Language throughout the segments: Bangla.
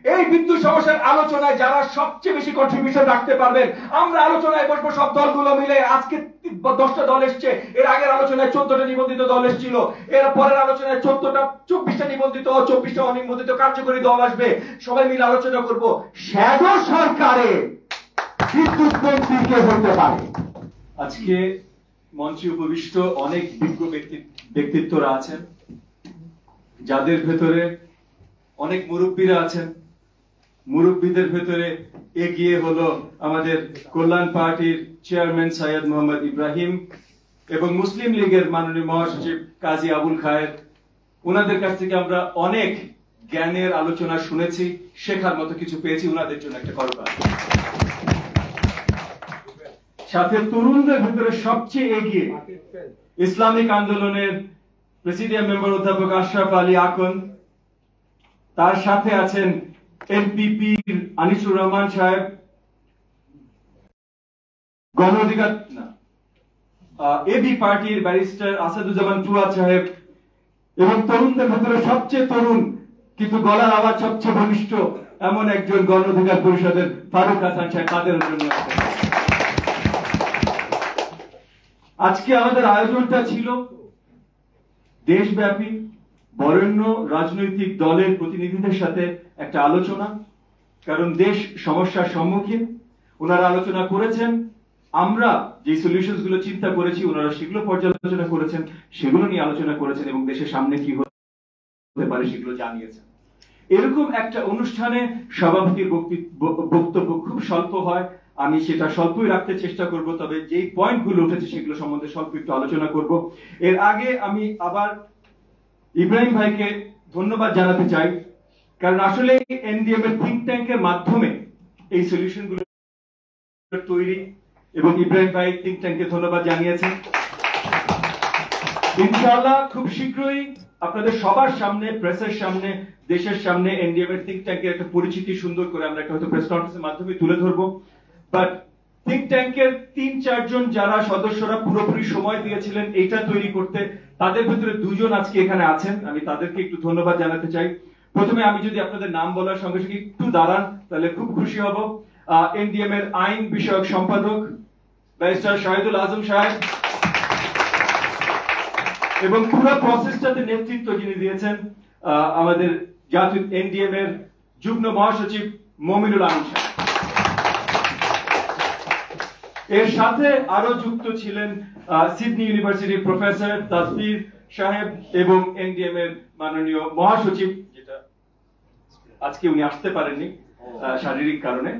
এই বিদ্যুৎ সমস্যার আলোচনায় যারা সবচেয়ে বেশি কন্ট্রিবিউশন রাখতে পারবেন, আমরা আলোচনায় বসবো সব দলগুলো মিলে। আজকে 10টা দল এসছে, এর আগের আলোচনায় 14টা নিবন্ধিত দল এসেছিল, এর পরের আলোচনায় 24টা নিবন্ধিত ও 24টা অনিবন্ধিত কার্যকরী দল আসবে। সবাই মিলে আলোচনা করব শ্যাডো সরকারে বিদ্যুৎ মন্ত্রী কে হতে পারে। আজকে মঞ্চে উপবিষ্ট অনেক বিজ্ঞ ব্যক্তিত্বরা আছেন, যাদের ভেতরে অনেক মুরব্বীরা আছেন। মুরব্বীদের ভেতরে এগিয়ে হলো আমাদের কল্যাণ পার্টির চেয়ারম্যান সৈয়দ মোহাম্মদ ইব্রাহিম এবং মুসলিম লীগের মাননীয় মহাসচিব কাজী আবুল খায়ের। ওনাদের কাছ থেকে আমরা অনেক জ্ঞানের আলোচনা শুনেছি, শেখার মতো কিছু পেয়েছি। ওনাদের জন্য একটা করতাল। সাথে তরুণদের ভেতরে সবচেয়ে এগিয়ে ইসলামিক আন্দোলনের প্রেসিডিয়াম মেম্বার অধ্যাপক আশরাফ আলী আকন, তার সাথে আছেন এনপিপির আনিসুর রহমান সাহেব, গণ অধিকার এবি পার্টির ব্যারিস্টার আসাদুজ্জামান টুয়া সাহেব এবং তরুণদের ভেতরে সবচেয়ে তরুণ কিন্তু গলার আওয়াজ সবচেয়ে বলিষ্ঠ এমন একজন গণ অধিকার পরিষদের ফারুক হাসান সাহেব, তাদের জন্য আজকে আমাদের আয়োজনটা ছিল দেশব্যাপী বরেণ্য রাজনৈতিক দলের প্রতিনিধিদের সাথে একটা আলোচনা। কারণ দেশ সমস্যার সম্মুখীন, ওনারা আলোচনা করেছেন, আমরা যে সলিউশনস গুলো চিন্তা করেছি ওনারা সেগুলো পর্যালোচনা করেছেন, সেগুলো নিয়ে আলোচনা করেছেন এবং দেশের সামনে কি হতে পারে সেগুলো জানিয়েছেন। এরকম একটা অনুষ্ঠানে সভাপতির বক্তব্য খুব স্বল্প হয়, আমি সেটা স্বল্পই রাখতে চেষ্টা করব, তবে যেই পয়েন্টগুলো উঠেছে সেগুলো সম্বন্ধে স্বল্প একটু আলোচনা করব। এর আগে আমি আবার ইব্রাহিম ভাইকে ধন্যবাদ জানাতে চাই, কারণ আসলে এনডিএম এর থিঙ্ক ট্যাঙ্কের মাধ্যমে এই সলিউশন গুলো তৈরি, এবং ইব্রাহিম ভাই থিঙ্ক ট্যাঙ্ককে ধন্যবাদ জানিয়েছেন। ইনশাআল্লাহ খুব শীঘ্রই আপনাদের সবার সামনে, প্রেসের সামনে, দেশের সামনে এনডিএম এর থিঙ্ক ট্যাঙ্কের একটা পরিচিতি সুন্দর করে আমরা একটা হয়তো প্রেস কনফারেন্সের মাধ্যমে তুলে ধরবো। বাট থিঙ্ক ট্যাঙ্কের 3-4 জন যারা সদস্যরা পুরোপুরি সময় দিয়েছিলেন এইটা তৈরি করতে, তাদের ভিতরে 2 জন আজকে এখানে আছেন, আমি তাদেরকে একটু ধন্যবাদ জানাতে চাই। প্রথমে আমি যদি আপনাদের নাম বলার সঙ্গে সঙ্গে একটু দাঁড়ান তাহলে খুব খুশি হব। এনডিএম এর আইন বিষয়ক সম্পাদক ব্যারিস্টার শাহিদুল আজম সাহেব, এবং পুরো প্রসেসটাতে নেতৃত্ব যিনি দিয়েছেন আমাদের জাতীয় এনডিএম এর যুগ্ম মহাসচিব মমিনুল আমিন সাহেব। এর সাথে আরো যুক্ত ছিলেন সিডনি ইউনিভার্সিটির প্রফেসর তাসফির সাহেব এবং এনডিএম এর মাননীয় মহাসচিব, যেটা আজকে উনি আসতে পারেননি শারীরিক কারণে,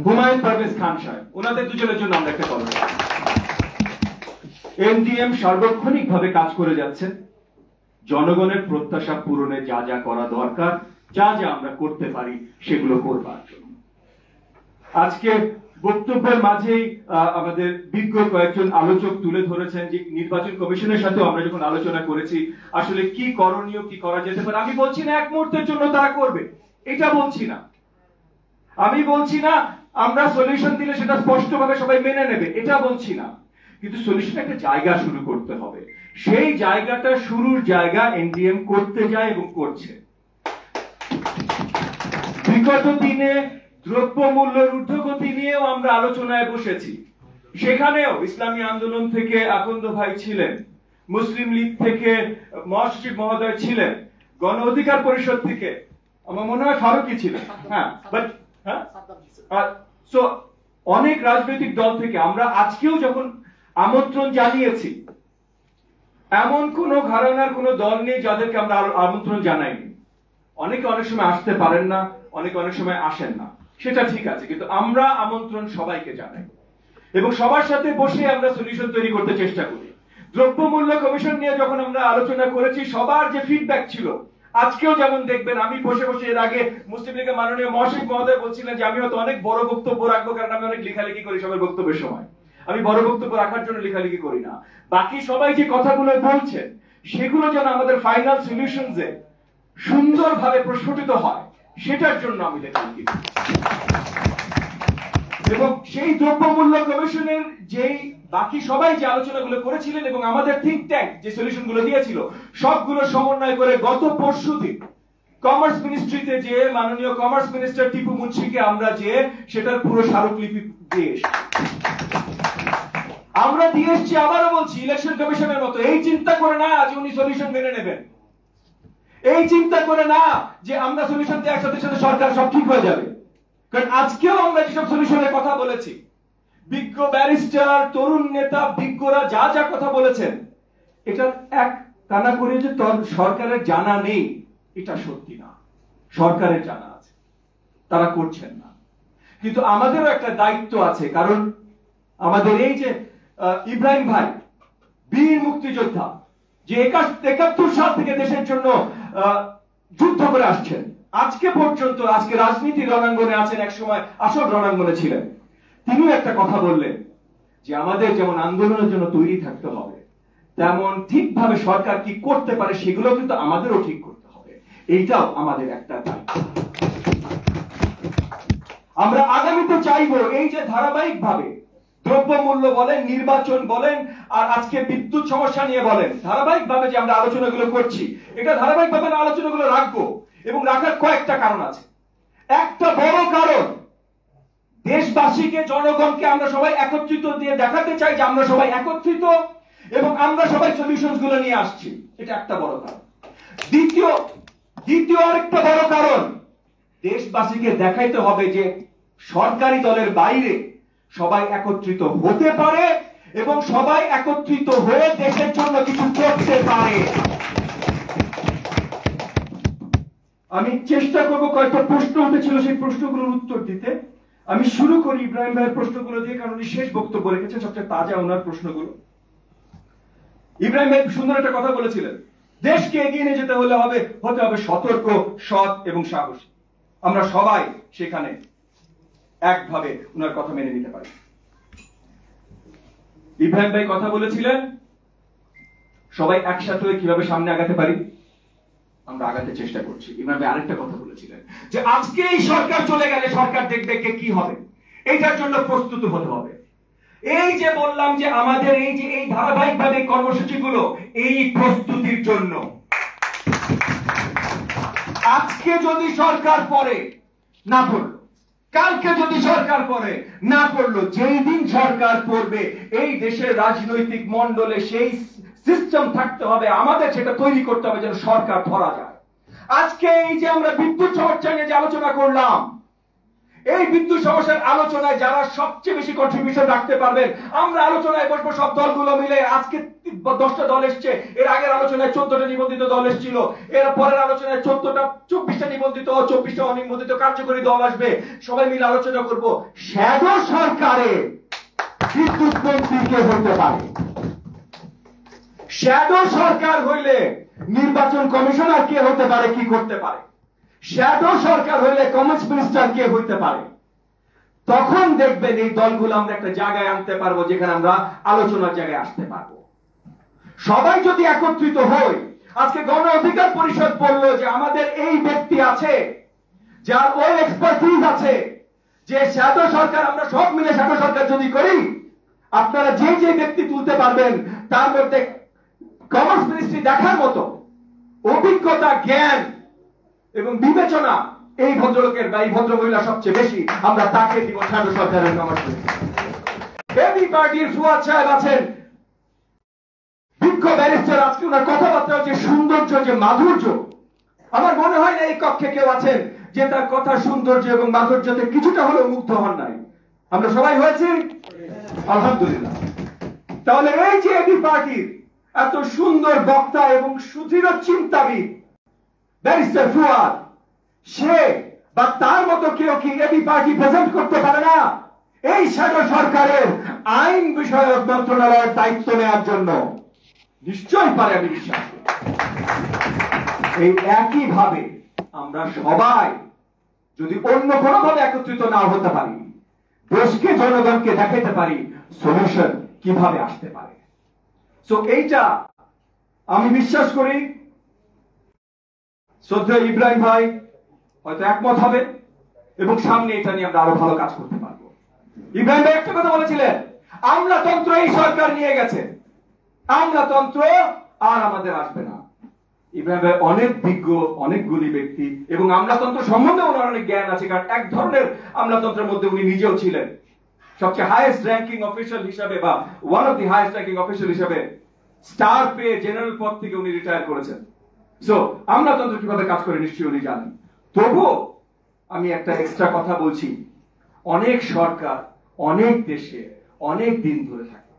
হুমায়ুন পারভেজ খান সাহেব। ওনাদের দুজনের জন্য আমরা একটা কল। এনডিএম সার্বক্ষণিক ভাবে কাজ করে যাচ্ছে জনগণের প্রত্যাশা পূরণে, যা যা করা দরকার, যা যা আমরা করতে পারি সেগুলো করবার জন্য। আজকে বক্তব্যের মাঝেই আমাদের বিজ্ঞ কয়েকজন আলোচক তুলে ধরেছেন যে নির্বাচন কমিশনের সাথেও আমরা যখন আলোচনা করেছি আসলে কি করণীয়, কি করা যেতে পারে। আমি বলছি না এক মুহূর্তের জন্য তারা করবে, এটা বলছি না। আমি বলছি না আমরা সলিউশন দিলে সেটা স্পষ্টভাবে সবাই মেনে নেবে, এটা বলছি না। কিন্তু সলিউশন একটা জায়গা শুরু করতে হবে, সেই জায়গাটা শুরুর জায়গা এনডিএম করতে যায় এবং করছে। বিগত দিনে দ্রব্যমূল্যের ঊর্ধ্বগতি নিয়েও আমরা আলোচনায় বসেছি, সেখানেও ইসলামী আন্দোলন থেকে আকন্দ ভাই ছিলেন, মুসলিম লীগ থেকে মহাসচিব মহোদয় ছিলেন, গণ অধিকার পরিষদ থেকে আমার মনে হয় ফারুকই ছিলেন, অনেক রাজনৈতিক দল থেকে আমরা আজকেও যখন আমন্ত্রণ জানিয়েছি, এমন কোন ঘরানার কোন দল নেই যাদেরকে আমরা আমন্ত্রণ জানাইনি। অনেকে অনেক সময় আসতে পারেন না, অনেকে অনেক সময় আসেন না, সেটা ঠিক আছে, কিন্তু আমরা আমন্ত্রণ সবাইকে জানাই এবং সবার সাথে বসে আমরা সলিউশন তৈরি করতে চেষ্টা করি। দ্রব্যমূল্য কমিশন নিয়ে যখন আমরা আলোচনা করেছি, সবার যে ফিডব্যাক ছিল, আজকেও যেমন দেখবেন আমি বসে বসে এর আগে মুসলিম লীগের মাননীয় মহাসচিব মহোদয় বলছিলেন যে আমি হয়তো অনেক বড় বক্তব্য রাখবো, কারণ আমি অনেক লেখালেখি করি সবার বক্তব্যের সময়, আমি বড় বক্তব্য রাখার জন্য লেখালেখি করি না। বাকি সবাই যে কথাগুলো বলছেন সেগুলো যেন আমাদের ফাইনাল সলিউশনসে সুন্দরভাবে প্রস্ফুটিত হয়, সেটার জন্য আমি লেখালেখি করি। এবং সেই দ্রব্যমূল্য কমিশনের যেই বাকি সবাই যে আলোচনাগুলো করেছিলেন এবং আমাদের থিঙ্ক ট্যাঙ্ক যে সলিউশন গুলো দিয়েছিল, সবগুলো সমন্বয় করে গত পরশুদিন কমার্স মিনিস্ট্রিতে যে মাননীয় কমার্স মিনিস্টার টিপু মুন্সিকে আমরা যে সেটার পুরো স্মারকলিপি দিয়ে এসেছি। আমরা দিয়ে এসেছি, আবারও বলছি, ইলেকশন কমিশনের মতো এই চিন্তা করে না যে উনি সলিউশন মেনে নেবেন, এই চিন্তা করে না যে আমরা সলিউশন দিয়ে একসাথে সাথে সরকার সব ঠিক হয়ে যাবে। কারণ আজকেও আমরা যেসব সলিউশনের কথা বলেছি, বিজ্ঞ ব্যারিস্টার, তরুণ নেতা, বিজ্ঞরা যা যা কথা বলেছেন, এটা এক কানা করে যে সরকারের জানা নেই, এটা সত্যি না। সরকারের জানা আছে, তারা করছেন না। কিন্তু আমাদেরও একটা দায়িত্ব আছে, কারণ আমাদের এই যে ইব্রাহিম ভাই বীর মুক্তিযোদ্ধা, যে 71 সাল থেকে দেশের জন্য যুদ্ধ করে আসছেন, আজকে পর্যন্ত, আজকে রাজনীতির রণাঙ্গনে আছেন, এক সময় আসল রণাঙ্গনে ছিলেন। তিনি একটা কথা বললেন যে আমাদের যেমন আন্দোলনের জন্য তৈরি থাকতে হবে, তেমন ঠিকভাবে সরকার কি করতে পারে সেগুলো কিন্তু আমাদেরও ঠিক করতে হবে। এইটাও আমাদের একটা দায়িত্ব। আমরা আগামীতে চাইবো এই যে ধারাবাহিকভাবে দ্রব্যমূল্য বলেন, নির্বাচন বলেন, আর আজকে বিদ্যুৎ সমস্যা নিয়ে বলেন, ধারাবাহিকভাবে যে আমরা আলোচনাগুলো করছি, এটা ধারাবাহিকভাবে আলোচনাগুলো রাখবো। এবং রাখার কয়েকটা কারণ আছে। একটা বড় কারণ, দেশবাসীকে, জনগণকে আমরা সবাই একত্রিত দিয়ে দেখাতে চাই যে আমরা সবাই একত্রিত এবং আমরা সবাই সলিউশনস গুলো নিয়ে আসছি। এটা একটা বড় কারণ। দ্বিতীয় আরেকটা বড় কারণ, দেশবাসীকে দেখাইতে হবে যে সরকারি দলের বাইরে সবাই একত্রিত হতে পারে এবং সবাই একত্রিত হয়ে দেশের জন্য কিছু করতে পারে। আমি চেষ্টা করব কয়েকটা প্রশ্ন উঠেছিল, সেই প্রশ্নগুলোর উত্তর দিতে। আমি শুরু করি ইব্রাহিম ভাইয়ের প্রশ্নগুলো দিয়ে, কারণ উনি শেষ বক্তব্য রেখেছেন, সবচেয়ে তাজা ওনার প্রশ্নগুলো। ইব্রাহিম ভাই সুন্দর একটা কথা বলেছিলেন, দেশকে এগিয়ে নিয়ে যেতে হতে হবে সতর্ক, সৎ এবং সাহসী। আমরা সবাই সেখানে একভাবে ওনার কথা মেনে নিতে পারি। ইব্রাহিম ভাই কথা বলেছিলেন সবাই একসাথে হয়ে কিভাবে সামনে আগাতে পারি, আমরা আগাতে চেষ্টা করছি। ইব্রাহিম ভাই আরেকটা কথা বলেছিলেন যে আজকে এই সরকার চলে গেলে সরকার দেখবে কে কি হবে, এইটার জন্য প্রস্তুত হতে হবে। এই যে বললাম যে আমাদের এই যে এই ধারাবাহিকভাবে কর্মসূচিগুলো এই প্রস্তুতির জন্য। আজকে যদি সরকার পরে না পড়লো, কালকে যদি সরকার পরে না পড়লো, যেই দিন সরকার পড়বে এই দেশের রাজনৈতিক মণ্ডলে সেই সিস্টেম থাকতে হবে, আমাদের সেটা তৈরি করতে হবে যেন সরকার ধরা যায়। আজকে এই যে আমরা বিদ্যুৎ সমস্যা নিয়ে যে আলোচনা করলাম, এই বিদ্যুৎ সমস্যার আলোচনায় যারা সবচেয়ে বেশি কন্ট্রিবিউশন রাখতে পারবেন, আমরা আলোচনায় বসবো সব দলগুলো মিলে। আজকে 10টা দল এসছে, এর আগের আলোচনায় 14টা নিবন্ধিত দল এসেছিল, এর পরের আলোচনায় 24টা নিবন্ধিত ও 24টা অনিবন্ধিত কার্যকরী দল আসবে। সবাই মিলে আলোচনা করব শ্যাডো সরকারে বিদ্যুৎ মন্ত্রী কে হতে পারে, শ্যাডো সরকার হইলে নির্বাচন কমিশনার কে হতে পারে, কি করতে পারে, শ্যাডো সরকার হইলে কমার্স মিনিস্টার কে হইতে পারে। তখন দেখবেন এই দলগুলো আমরা একটা জায়গায় আনতে পারবো যেখানে আমরা আলোচনার জায়গায় আসতে পারবো। সবাই যদি একত্রিত হই, আজকে গণ অধিকার পরিষদ বলল যে আমাদের এই ব্যক্তি আছে যার ওই এক্সপার্টিজ আছে, যে শ্যাডো সরকার, আমরা সব মিলে শ্যাডো সরকার যদি করি, আপনারা যে যে ব্যক্তি তুলতে পারবেন তার মধ্যে কমার্স মিনিস্ট্রি দেখার মতো অভিজ্ঞতা, জ্ঞান এবং বিবেচনা এই ভদ্রলোকের বা এই ভদ্রমহিলা সবচেয়ে বেশি, আমরা তাকে দিব শ্যাডো সরকারের কমার্স মিনিস্ট্রি। এবি পার্টির ফুয়াদ সাহেব আছেন, বিজ্ঞ ব্যারিস্টার, আজকে ওনার কথাবার্তা, যে সৌন্দর্য, যে মাধুর্য, আমার মনে হয় না এই কক্ষে কেউ আছেন যে তার কথা সৌন্দর্য এবং মাধুর্যতে কিছুটা হলেও মুগ্ধ হন নাই। আমরা সবাই হয়েছি আলহামদুলিল্লাহ। তাহলে এই যে এবি পার্টির এত সুন্দর বক্তা এবং সুদৃঢ় চিন্তাবিদ ব্যারিস্টার ফুয়াদ, সে বা তার মতো কেউ কি এবি পার্টি প্রেজেন্ট করতে পারে না এই শ্যাডো সরকারের আইন বিষয়ক মন্ত্রণালয়ের দায়িত্ব নেওয়ার জন্য? নিশ্চয়ই পারে, আমি বিশ্বাস করি। এই একই ভাবে আমরা সবাই যদি অন্য কোনো ভাবে একত্রিত না হতে পারি, দেশকে, জনগণকে দেখাতে পারি সলিউশন কিভাবে আসতে পারে। সো এইটা আমি বিশ্বাস করি শ্রদ্ধেয় ইব্রাহিম ভাই হয়তো একমত হবে এবং সামনে এটা নিয়ে আমরা আরো ভালো কাজ করতে পারবো। ইব্রাহিম ভাই একটা কথা বলেছিলেন, আমলাতন্ত্র এই সরকার নিয়ে গেছে, আমলাতন্ত্র আর আমাদের আসবে না। এভাবে অনেক বিজ্ঞ অনেকগুলি ব্যক্তি এবং আমলাতন্ত্র সম্বন্ধে ওনার অনেক জ্ঞান আছে, কারণ এক ধরনের আমলাতন্ত্রের মধ্যে উনি নিজেও ছিলেন। সবচেয়ে হাইয়েস্ট র্যাঙ্কিং অফিসার হিসাবে বা one of the highest ranking officer হিসাবে স্টার পেয়ে জেনারেল পদ থেকে উনি রিটায়ার করেছেন। সো আমলাতন্ত্র কিভাবে কাজ করে নিশ্চয়ই উনি জানেন। তবুও আমি একটা এক্সট্রা কথা বলছি, অনেক সরকার অনেক দেশে অনেক দিন ধরে থাকে,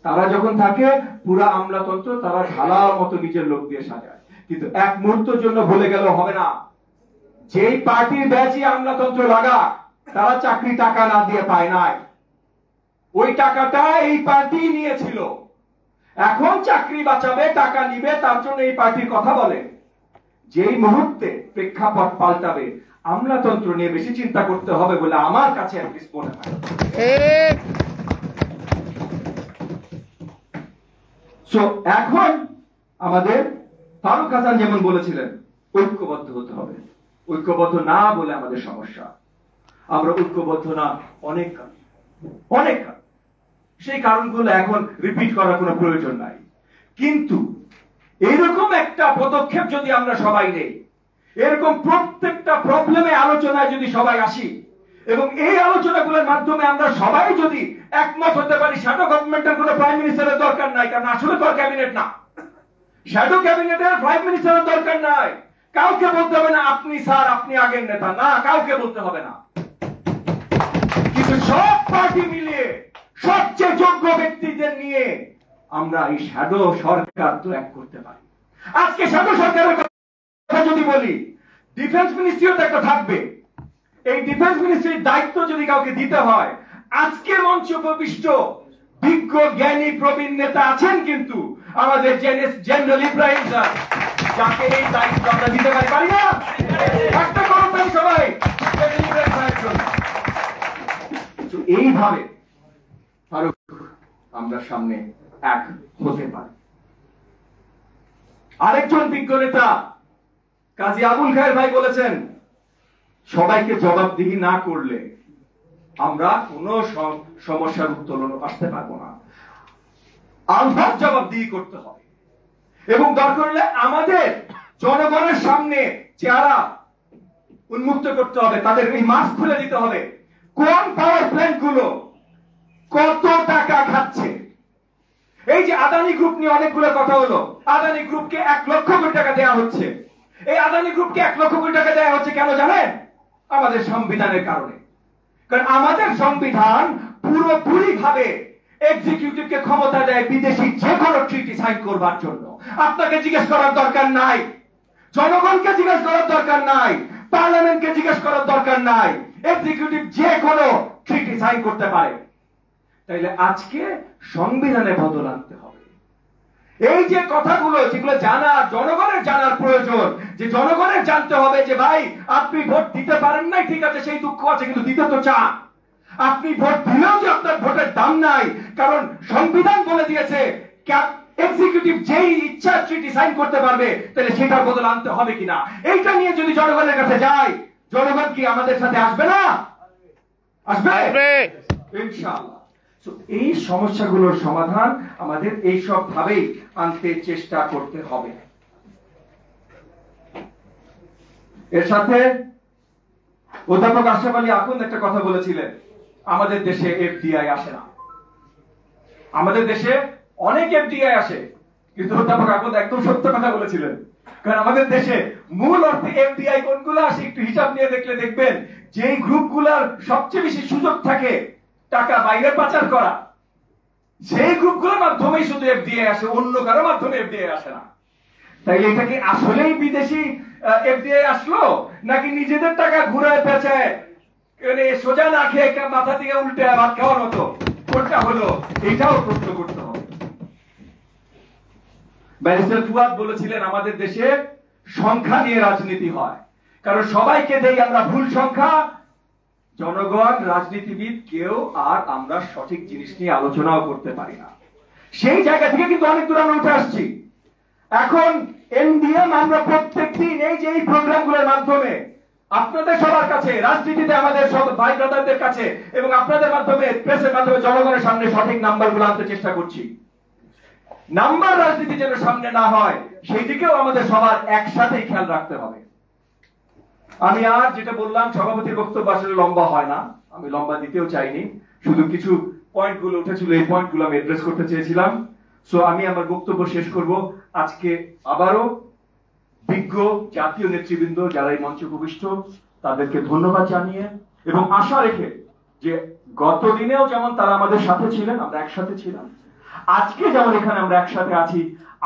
তারা যখন থাকে পুরা আমলাতন্ত্র তারা ঢালার মতো নিজের লোক দিয়ে সাজায়, কিন্তু এক মুহূর্তের জন্য ভুলে গেল হবে না, যেই পার্টির ব্যাচই আমলাতন্ত্র লাগা তারা চাকরি টাকা না দিয়ে পায় নাই, ওই টাকাটা এই পার্টি নিয়েছিল। এখন চাকরি বাঁচাবে, টাকা নিবে, তার জন্য এই পার্টির কথা বলে। যেই মুহূর্তে প্রেক্ষাপট পাল্টাবে আমলাতন্ত্র নিয়ে বেশি চিন্তা করতে হবে বলে আমার কাছে মনে হয়। সো এখন আমাদের ফারুক হাসান যেমন বলেছিলেন ঐক্যবদ্ধ হতে হবে, ঐক্যবদ্ধ না বলে আমাদের সমস্যা। আমরা ঐক্যবদ্ধ না অনেক অনেক কারণ, সেই কারণগুলো এখন রিপিট করার কোনো প্রয়োজন নাই। কিন্তু এরকম একটা পদক্ষেপ যদি আমরা সবাই নেই, এরকম প্রত্যেকটা প্রবলেমে আলোচনায় যদি সবাই আসি এবং এই আলোচনাগুলোর মাধ্যমে আমরা সবাই যদি একমত হতে পারি, শ্যাডো গভর্নমেন্টের কোনো প্রাইম মিনিস্টারের দরকার নাই, কারণ আসলে তো ক্যাবিনেট না, শ্যাডো ক্যাবিনেটের প্রাইম মিনিস্টারের দরকার নাই। কাউকে বলতে হবে না আপনি স্যার আপনি আগের নেতা, না কাউকে বলতে হবে না। কিন্তু সব পার্টি মিলিয়ে সবচেয়ে যোগ্য ব্যক্তিদের নিয়ে আমরা এই শ্যাডো সরকার তো এক করতে পারি। আজকে শ্যাডো সরকারের কথা যদি বলি, ডিফেন্স মিনিস্ট্রিও তো একটা থাকবে। এই ডিফেন্স মিনিস্ট্রির দায়িত্ব যদি কাউকে দিতে হয়, আজকে মঞ্চ উপবিষ্ট বিজ্ঞ জ্ঞানী প্রবীণ নেতা আছেন কিন্তু আমাদের জেনারেল ইব্রাহিম স্যার, যাকে এই দায়িত্ব আমরা দিতে পারি না? একটা করবেন সবাই এইভাবে ফারুক আমরা সামনে এক হতে পারি। আরেকজন বিজ্ঞ নেতা কাজী আবুল খায়ের ভাই বলেছেন, সবাইকে জবাবদিহি না করলে আমরা কোন সমস্যার উত্তোলন আসতে পারবো না। আলফার জবাবদিহি করতে হবে এবং দরকার হলে আমাদের জনগণের সামনে চেহারা উন্মুক্ত করতে হবে, তাদের এই মাস্ক খুলে দিতে হবে। কোন পাওয়ার প্ল্যান্ট গুলো কত টাকা খাচ্ছে? এই যে আদানি গ্রুপ নিয়ে অনেকগুলো কথা হলো, আদানি গ্রুপকে 1 লক্ষ কোটি টাকা দেওয়া হচ্ছে। এই আদানি গ্রুপকে 1 লক্ষ কোটি টাকা দেওয়া হচ্ছে কেন জানেন? আমাদের সংবিধানের কারণে। কারণ আমাদের সংবিধান পুরোপুরি ভাবে এক্সিকিউটিভকে ক্ষমতা দেয় বিদেশি যে কোনো ট্রিটি সাইন করবার জন্য। আপনাকে জিজ্ঞেস করার দরকার নাই, জনগণকে জিজ্ঞেস করার দরকার নাই, পার্লামেন্টকে জিজ্ঞেস করার দরকার নাই, এক্সিকিউটিভ যে কোনো ট্রিটি সাইন করতে পারে। তাইলে আজকে সংবিধানে বদল আনতে হবে। এই যে কথাগুলো যেগুলো জনগণের জানার প্রয়োজন, যে জনগণের জানতে হবে যে ভাই আপনি ভোট দিতে পারেন নাই, ঠিক আছে সেই দুঃখ আছে, কিন্তু দিতে তো চান। আপনি ভোট দিলেও যে আপনার ভোটের দাম নাই, কারণ সংবিধান বলে দিয়েছে এক্সিকিউটিভ যেই ইচ্ছা ট্রিটি সাইন করতে পারবে, তাহলে সেটার বদল আনতে হবে কিনা। এইটা নিয়ে যদি জনগণের কাছে যায়, জনগণ কি আমাদের সাথে আসবে না? আসবে ইনশাআল্লাহ। এই সমস্যাগুলোর সমাধান আমাদের এই সব ভাবেই আনতে চেষ্টা করতে হবে। এর সাথে অধ্যাপক আশরাফ আলী আকুন্দ একটা কথা বলেছিলেন, আমাদের দেশে এফডিআই আসে না। আমাদের দেশে অনেক এফডিআই আসে, কিন্তু অধ্যাপক আকুন্দ একদম সত্য কথা বলেছিলেন। কারণ আমাদের দেশে মূল অর্থে এফডিআই কোনগুলো আসে একটু হিসাব নিয়ে দেখলে দেখবেন, যেই গ্রুপগুলোর সবচেয়ে বেশি সুযোগ থাকে টাকা বাইরে পাচার করা, সেই গ্রুপগুলোর মাধ্যমেই শুধু এফডিআই আসে, অন্য কারো মাধ্যমে এফডিআই আসে না। তাই এটা কি আসলেই বিদেশি এফডিআই আসলো, নাকি নিজেদের টাকা ঘুরায় পেঁচায় সোজা না খেয়ে মাথা থেকে উল্টে ভাত খাওয়ার মতো কোনটা হলো? এটাও প্রশ্ন করতে হবে। ব্যারিস্টার ফুয়াদ বলেছিলেন, আমাদের দেশে সংখ্যা নিয়ে রাজনীতি হয়, কারণ সবাইকে দেই আমরা ভুল সংখ্যা, জনগণ রাজনীতিবিদ কেউ আর আমরা সঠিক জিনিস নিয়ে আলোচনাও করতে পারি না। সেই জায়গা থেকে কিন্তু অনেক দূর আমরা উঠে আসছি। এখন এনডিএম আমরা প্রত্যেকদিন এই যে এই প্রোগ্রামগুলোর মাধ্যমে আপনাদের সবার কাছে, রাজনীতিতে আমাদের সব ভাই ব্রাদারদের কাছে এবং আপনাদের মাধ্যমে, প্রেসের মাধ্যমে জনগণের সামনে সঠিক নাম্বারগুলো আনতে চেষ্টা করছি। নাম্বার রাজনীতি যেন সামনে না হয়, সেই দিকেও আমাদের সবার একসাথেই খেয়াল রাখতে হবে। আমি আর যেটা বললাম, সভাপতির বক্তব্য আসলে লম্বা হয় না, আমি লম্বা দিতেও চাইনি, শুধু কিছু পয়েন্ট গুলো উঠেছিল, এই পয়েন্ট গুলো আমি অ্যাড্রেস করতে চেয়েছিলাম। সো আমি আমার বক্তব্য শেষ করব আজকে আবারও বিজ্ঞ জাতীয় নেতৃবৃন্দ যারা এই মঞ্চে উপবিষ্ট তাদেরকে ধন্যবাদ জানিয়ে এবং আশা রেখে যে গত দিনেও যেমন তারা আমাদের সাথে ছিলেন, আমরা একসাথে ছিলাম, আজকে যেমন এখানে আমরা একসাথে আছি,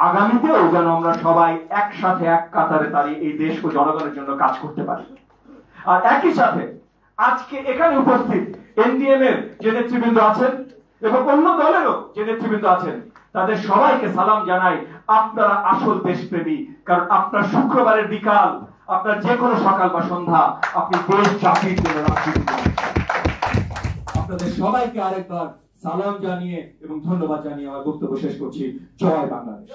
আগামীতেও যেন আমরা সবাই একসাথে এক কাতারে দাঁড়িয়ে এই দেশ ও জনগণের জন্য কাজ করতে পারি। আর একই সাথে আজকে এখানে উপস্থিত এনডিএম এর যে নেতৃবৃন্দ আছেন এবং অন্য দলেরও যে নেতৃবৃন্দ আছেন, তাদের সবাইকে সালাম জানাই। আপনারা আসল দেশপ্রেমী, কারণ আপনার শুক্রবারের বিকাল, আপনার যে কোনো সকাল বা সন্ধ্যা, আপনি দেশ জাতির জন্য রাজনীতি করেন। আপনাদের সবাইকে আরেকবার সালাম জানিয়ে এবং ধন্যবাদ জানিয়ে আমার বক্তব্য শেষ করছি। জয় বাংলাদেশ।